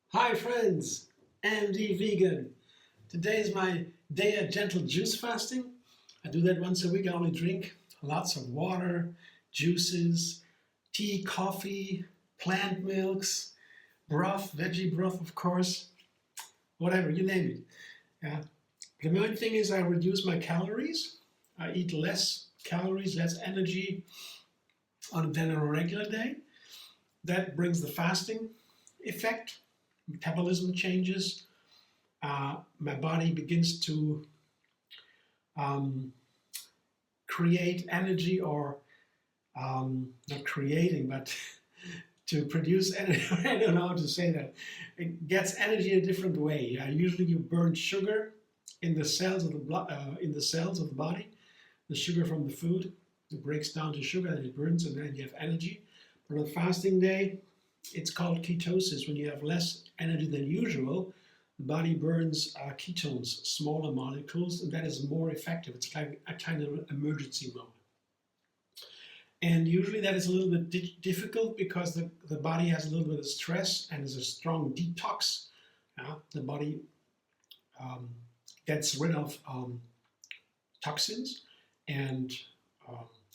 Hi friends, Andy Vegan. Today is my day at Gentle Juicefasting. I do that once a week. I only drink lots of water, juices, tea, coffee, plant milks, broth, veggie broth of course, whatever, you name it. Yeah. The main thing is I reduce my calories. I eat less calories, less energy than on a regular day. That brings the fasting effect. Metabolism changes. My body begins to create energy, or not creating, but to produce energy. I don't know how to say that. It gets energy in a different way. Usually you burn sugar in the cells of the blood, in the cells of the body. The sugar from the food, it breaks down to sugar and it burns, and then you have energy. But on a fasting day, it's called ketosis. When you have less energy than usual, the body burns ketones, smaller molecules, and that is more effective. It's like a kind of emergency mode. And usually that is a little bit difficult because the body has a little bit of stress and is a strong detox. The body gets rid of toxins and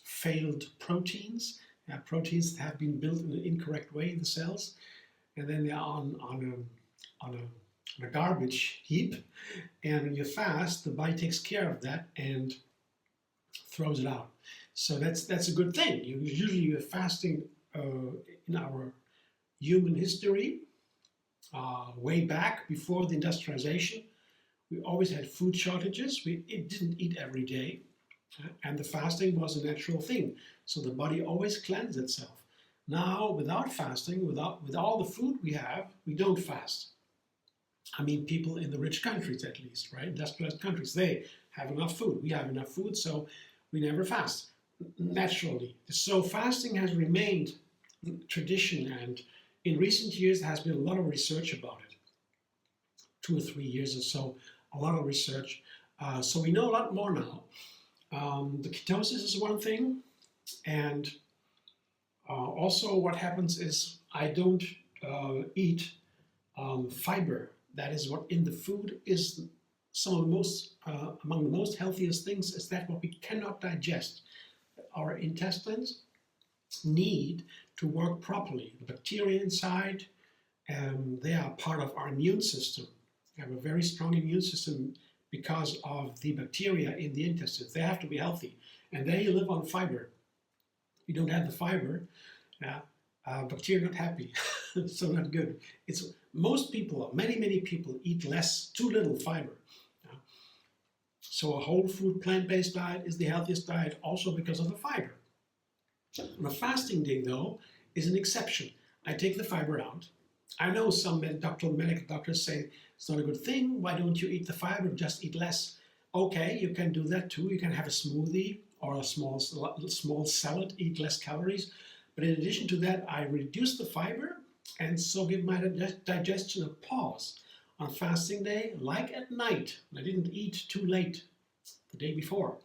failed proteins. Proteins have been built in an incorrect way in the cells, and then they're on a garbage heap. And when you fast, the body takes care of that and throws it out. So that's a good thing. Usually you're fasting in our human history, way back before the industrialization. We always had food shortages. We didn't eat every day. And the fasting was a natural thing. So the body always cleansed itself. Now, without fasting, with all the food we have, we don't fast. I mean, people in the rich countries at least, right? Industrialized countries, they have enough food. We have enough food, so we never fast, naturally. So fasting has remained tradition, and in recent years there has been a lot of research about it. 2 or 3 years or so, a lot of research. So we know a lot more now. The ketosis is one thing, and also what happens is I don't eat fiber. That is what in the food is some of the most, among the most healthiest things, is that what we cannot digest. Our intestines need to work properly. The bacteria inside, they are part of our immune system. We have a very strong immune system because of the bacteria in the intestines. They have to be healthy. And they live on fiber. If you don't have the fiber, bacteria are not happy. So not good. Most people, many people eat too little fiber. So a whole food plant-based diet is the healthiest diet also because of the fiber. On a fasting day though, is an exception. I take the fiber out. I know some medical doctors say it's not a good thing. Why don't you eat the fiber, just eat less? Okay, you can do that too. You can have a smoothie or a small salad, eat less calories. But in addition to that, I reduce the fiber and so give my digestion a pause. On fasting day, like at night, when I didn't eat too late the day before,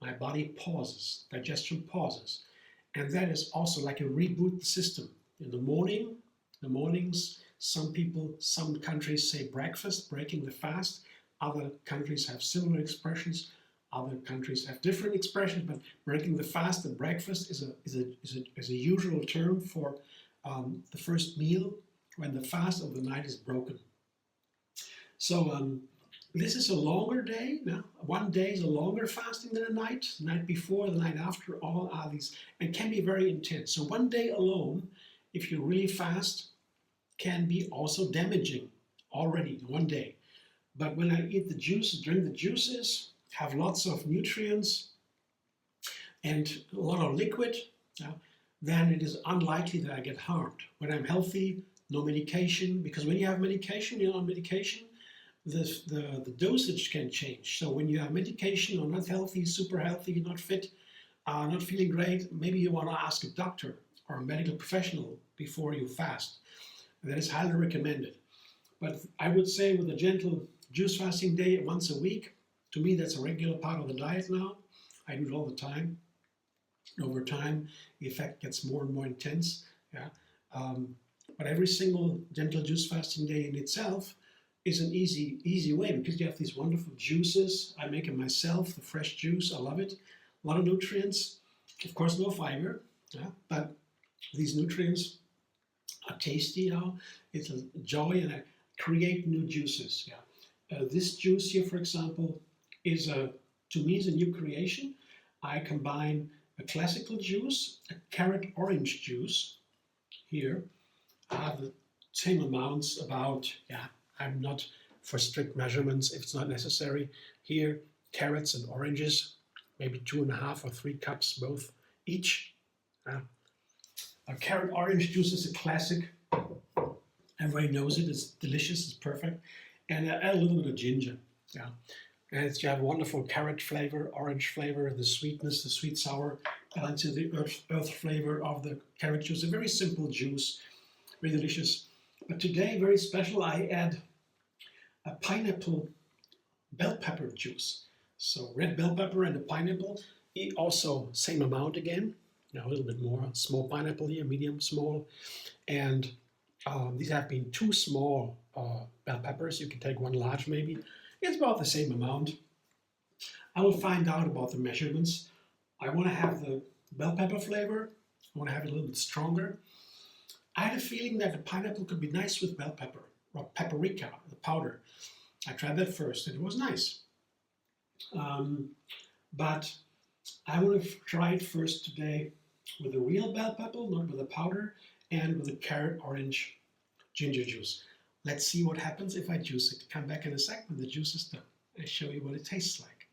my body pauses, digestion pauses. And that is also like a reboot system. In the mornings, some countries say breakfast, breaking the fast. Other countries have similar expressions. Other countries have different expressions, but breaking the fast and breakfast is a usual term for the first meal when the fast of the night is broken. So this is a longer day. Now, one day is a longer fasting than a night. The night before, the night after, all are these, and can be very intense. So one day alone, if you really fast, can be also damaging already one day. But when I eat the juices, drink the juices, have lots of nutrients and a lot of liquid, then it is unlikely that I get harmed. When I'm healthy, no medication, because when you have medication, you're on medication, the dosage can change. So when you have medication or not healthy, super healthy, not fit, not feeling great, maybe you want to ask a doctor or a medical professional before you fast. And that is highly recommended. But I would say with a gentle juice fasting day once a week, to me that's a regular part of the diet now. I do it all the time. Over time, the effect gets more and more intense. Yeah. But every single gentle juice fasting day in itself is an easy way, because you have these wonderful juices. I make it myself, the fresh juice. I love it. A lot of nutrients, of course, no fiber, yeah, but these nutrients are tasty. It's a joy, and I create new juices. Yeah, this juice here, for example, is to me is a new creation. I combine a classical juice, a carrot orange juice. Here, I have the same amounts about. Yeah, I'm not for strict measurements if it's not necessary. Here, carrots and oranges, maybe 2.5 or 3 cups both each. A carrot orange juice is a classic. Everybody knows it. It's delicious. It's perfect. And I add a little bit of ginger. Yeah, and you have a wonderful carrot flavor, orange flavor, the sweetness, the sweet sour, balance of the earth flavor of the carrot juice. A very simple juice, very delicious. But today, very special. I add a pineapple bell pepper juice. So red bell pepper and a pineapple, also same amount again. Now a little bit more, small pineapple here, medium, small. And these have been 2 small bell peppers. You can take 1 large maybe. It's about the same amount. I will find out about the measurements. I want to have the bell pepper flavor. I want to have it a little bit stronger. I had a feeling that the pineapple could be nice with bell pepper, or paprika, the powder. I tried that first, and it was nice. But I want to try it first today with a real bell pepper, not with a powder, and with a carrot orange ginger juice. Let's see what happens if I juice it. Come back in a sec when the juice is done. I'll show you what it tastes like.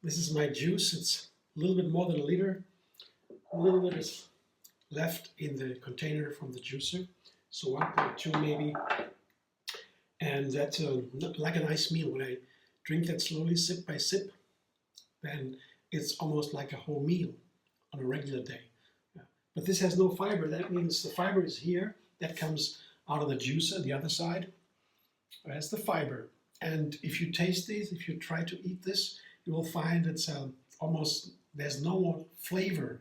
This is my juice. It's a little bit more than a liter. A little bit is left in the container from the juicer. So 1.2 maybe. And that's like a nice meal. When I drink that slowly, sip by sip, then it's almost like a whole meal on a regular day. Yeah. But this has no fiber. That means the fiber is here. That comes out of the juicer, the other side. That's the fiber. And if you taste these, if you try to eat this, you will find it's almost, there's no more flavor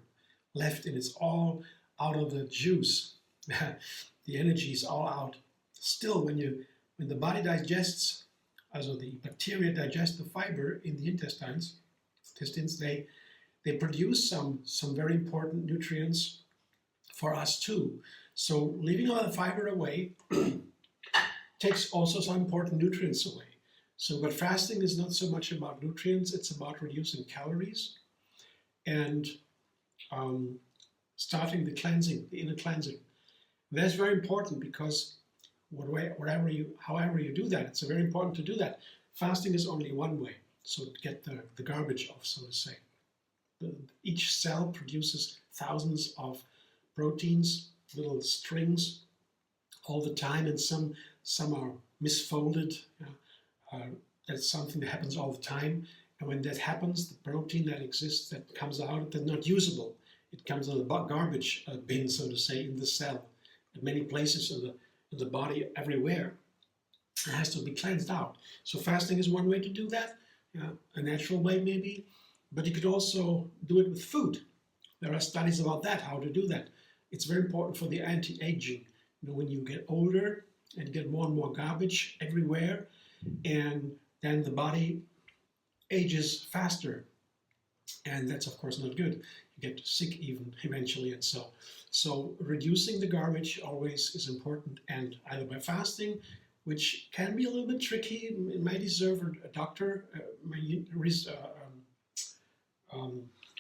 left in it. It's all out of the juice. The energy is all out. Still, when the body digests, also the bacteria digest the fiber in the intestines, they produce some very important nutrients for us too. So leaving all the fiber away takes also some important nutrients away. So, but fasting is not so much about nutrients, it's about reducing calories and starting the cleansing, the inner cleansing. That's very important because however you do that, it's very important to do that. Fasting is only one way, so to get the garbage off, so to say. Each cell produces thousands of proteins, little strings, all the time, and some are misfolded. That's something that happens all the time. And when that happens, the protein that exists, that comes out, that's not usable. It comes in the garbage bin, so to say, in the cell. In many places in the body, everywhere. It has to be cleansed out. So fasting is one way to do that, a natural way maybe. But you could also do it with food. There are studies about that, how to do that. It's very important for the anti-aging. When you get older and get more and more garbage everywhere, and then the body ages faster. And that's of course not good. You get sick even eventually, and so reducing the garbage always is important, and either by fasting, which can be a little bit tricky. It might deserve a doctor.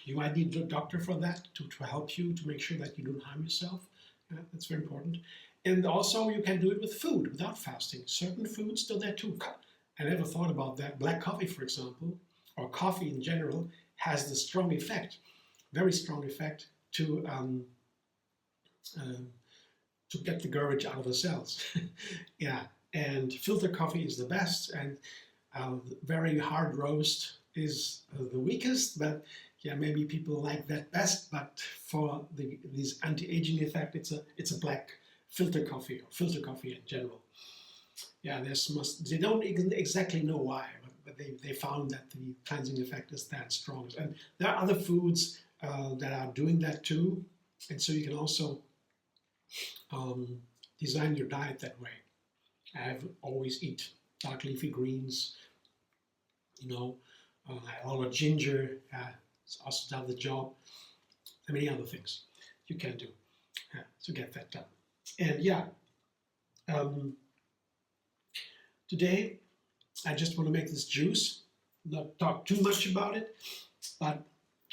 You might need a doctor for that to help you to make sure that you don't harm yourself. That's very important. And also you can do it with food without fasting. Certain foods do that too. I never thought about that. Black coffee, for example, or coffee in general, has the strong effect, very strong effect to get the garbage out of the cells. Yeah, and filter coffee is the best, and very hard roast is the weakest, but yeah, maybe people like that best, but for these anti-aging effect, it's a black filter coffee, or filter coffee in general. Yeah, they don't exactly know why, but they found that the cleansing effect is that strong. And there are other foods that are doing that too, and so you can also design your diet that way. I always eat dark leafy greens, you know, a lot of ginger, it's also does the job, and many other things you can do to get that done. And yeah, today I just want to make this juice, not talk too much about it, but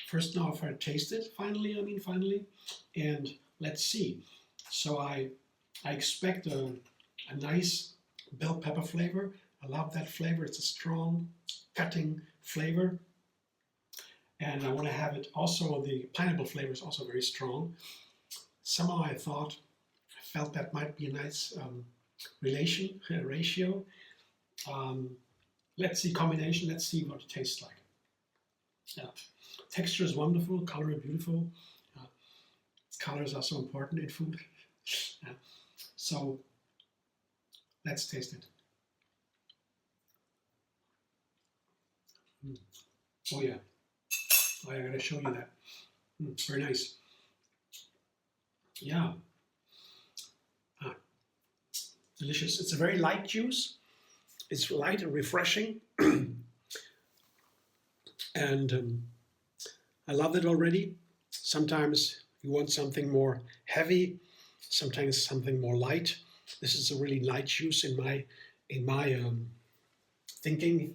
first now if I taste it, finally, and let's see. So I expect a nice bell pepper flavor. I love that flavor. It's a strong, cutting flavor. And I want to have it also, the pineapple flavor is also very strong. Somehow I felt that might be a nice ratio. Let's see combination, let's see what it tastes like. Yeah. Texture is wonderful, color is beautiful. Colors are so important in food. Yeah. So let's taste it. Oh yeah, I gotta show you that. Very nice. Yeah. Delicious. It's a very light juice. It's light and refreshing. And I love it already. Sometimes you want something more heavy, sometimes something more light. This is a really light juice in my thinking,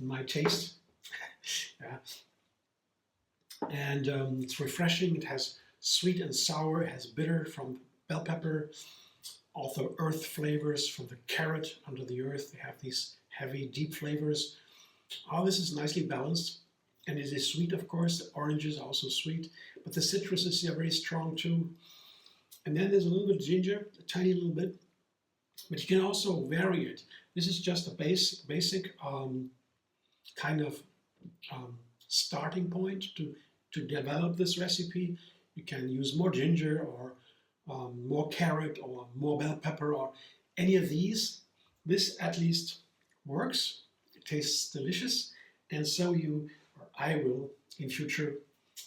in my taste. Yeah. And it's refreshing. It has sweet and sour. It has bitter from bell pepper. Also earth flavors from the carrot under the earth. They have these heavy, deep flavors. All this is nicely balanced. And it is sweet, of course. The oranges are also sweet. But the citrus is very strong too. And then there's a little bit of ginger, a tiny little bit. But you can also vary it. This is just a basic kind of starting point to develop this recipe. You can use more ginger or more carrot or more bell pepper or any of these. This at least works. It tastes delicious, and so I will in future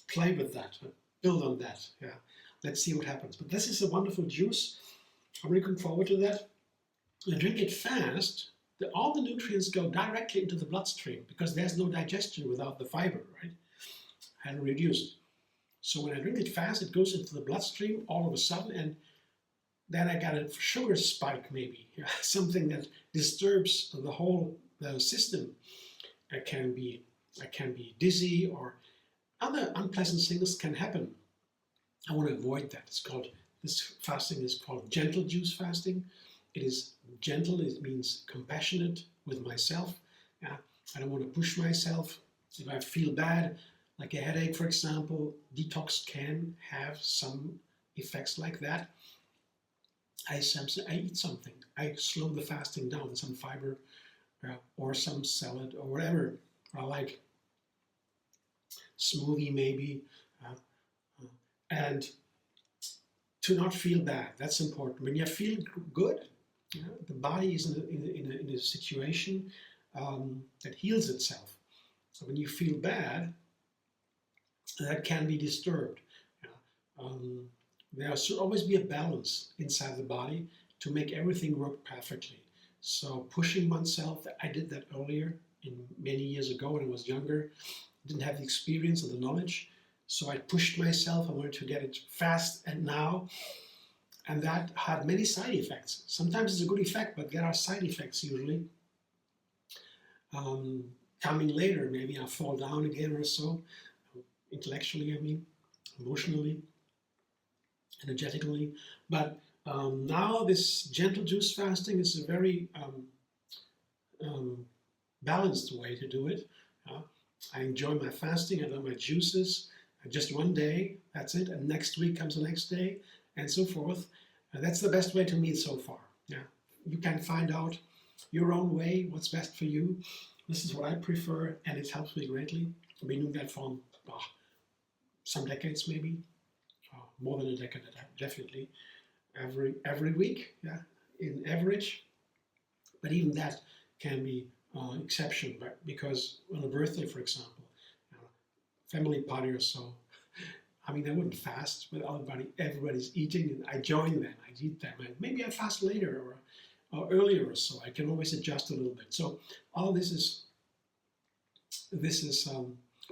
play with that, build on that. Yeah, let's see what happens. But this is a wonderful juice. I'm looking forward to that. I drink it fast. All the nutrients go directly into the bloodstream because there's no digestion without the fiber, right? And reduced. So when I drink it fast, it goes into the bloodstream all of a sudden, and then I got a sugar spike maybe, something that disturbs the whole system. I can be dizzy, or other unpleasant things can happen. I want to avoid that. This fasting is called gentle juice fasting. It is gentle, it means compassionate with myself. Yeah? I don't want to push myself. If I feel bad, like a headache, for example, detox can have some effects like that. I eat something. I slow the fasting down, some fiber or some salad or whatever. I like smoothie maybe. And to not feel bad, that's important. When you feel good, the body is in a situation that heals itself. So when you feel bad, that can be disturbed. There should always be a balance inside the body to make everything work perfectly. So pushing oneself, I did that earlier, many years ago when I was younger. I didn't have the experience or the knowledge. So I pushed myself. I wanted to get it fast and now. And that had many side effects. Sometimes it's a good effect, but there are side effects usually. Coming later, maybe I fall down again or so. Intellectually, emotionally, energetically. But now this gentle juice fasting is a very balanced way to do it. I enjoy my fasting, I love my juices. Just one day, that's it, and next week comes the next day, and so forth. That's the best way to me so far. Yeah, you can find out your own way, what's best for you. This is what I prefer, and it helps me greatly. I've been doing that for some decades maybe, more than a decade definitely, every week, yeah, in average. But even that can be exception, because on a birthday, for example, family party or so, I mean, I wouldn't fast, but everybody's eating, and I join them, I eat them, and maybe I fast later or earlier or so. I can always adjust a little bit. So all this is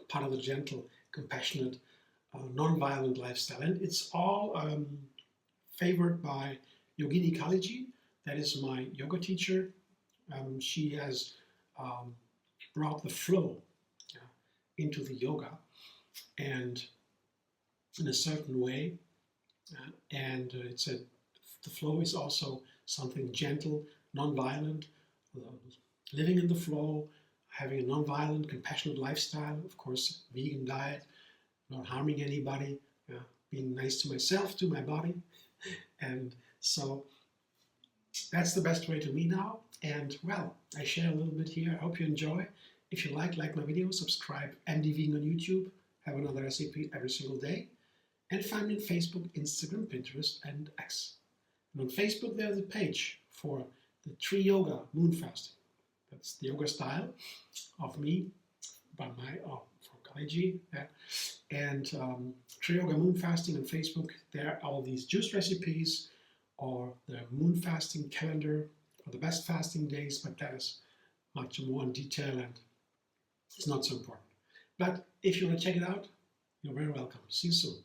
part of the gentle, compassionate, non-violent lifestyle, and it's all favored by Yogini Kaliji. That is my yoga teacher. She has brought the flow into the yoga, and in a certain way, and the flow is also something gentle, non-violent, living in the flow, having a non-violent, compassionate lifestyle, of course, vegan diet, not harming anybody, being nice to myself, to my body. And so that's the best way to me now. And well, I share a little bit here. I hope you enjoy. If you like my video, subscribe. MD Vegan on YouTube. Have another recipe every single day. And find me on Facebook, Instagram, Pinterest, and X. And on Facebook, there's a page for the TriYoga Moonfasting. That's the yoga style of me, from Kaliji. Yeah. And TriYoga Moonfasting on Facebook. There are all these juice recipes, or the Moonfasting calendar for the best fasting days, but that is much more in detail and it's not so important. But if you want to check it out, you're very welcome. See you soon.